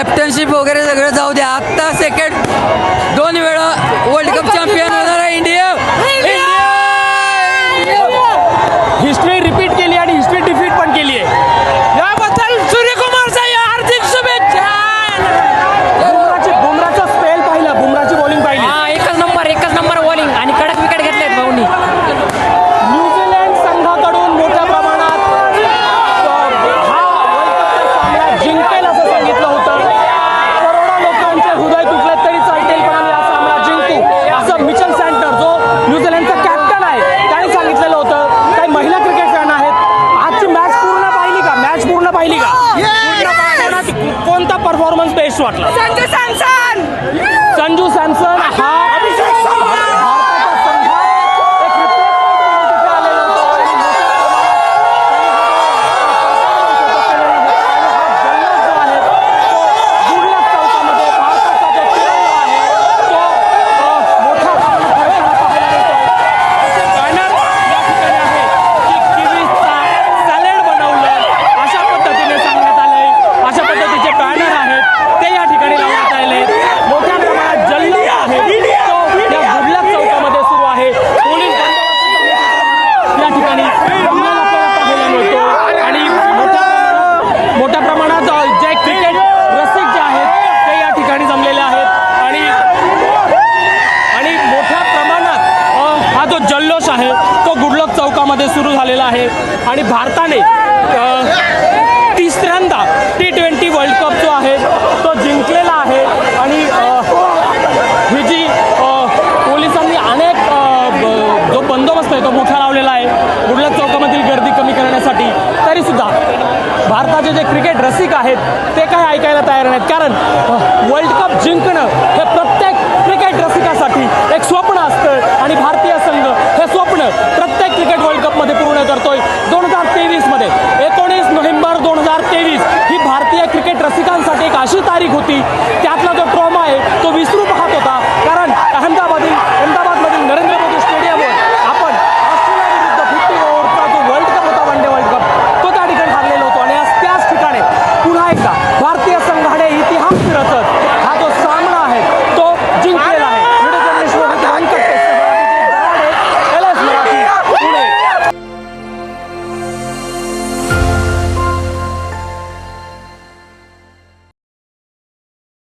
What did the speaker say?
Captainship वगैरे सगळं जाऊ द्या. आत्ता सेकंड 2 वेळा वर्ल्ड कप चॅम्पियन होणार आहे इंडिया. हिस्ट्री रिपीट केली आणि हिस्ट्री डिफीट पण केली आहे. याबद्दल सूर्यकुमारचा हार्दिक शुभेच्छा. बुमराचा स्पेल पाहिला, बुमराची बॉलिंग पाहिली. एकच नंबर बॉलिंग आणि कडक विकेट घेतलेत भाऊनी. न्यूझीलंड संघाकडून मोठ्या प्रमाणात हा वर्ल्ड कपचा सामना जिंकेल असं सांगितलं होतं. करोडो लोकांचे हृदय तुटले तरी चालतील, पण आम्ही हा सामना जिंकू असं मिचेल सँटर जो न्यूझीलंडचा कॅप्टन आहे त्याने सांगितलेलं होतं. काही महिला क्रिकेट फॅन आहेत, आजची मॅच पूर्ण पाहिली का? मॅच पूर्ण पाहिली का? कोणता परफॉर्मन्स बेस्ट वाटला? संजू सॅमसन हा चौकामध्ये सुरू झालेला आहे. आणि भारताने तिसऱ्यांदा T20 वर्ल्ड कप जो आहे तो जिंकलेला आहे. आणि ही जी पोलिसांनी अनेक जो बंदोबस्त आहे तो मोठा लावलेला आहे गुडलक चौकामधील गर्दी कमी करण्यासाठी, तरीसुद्धा भारताचे जे क्रिकेट रसिक आहेत ते काय ऐकायला तयार नाहीत. कारण वर्ल्ड कप जिंकणं हे प्रत्येक क्रिकेट रसिकासाठी एक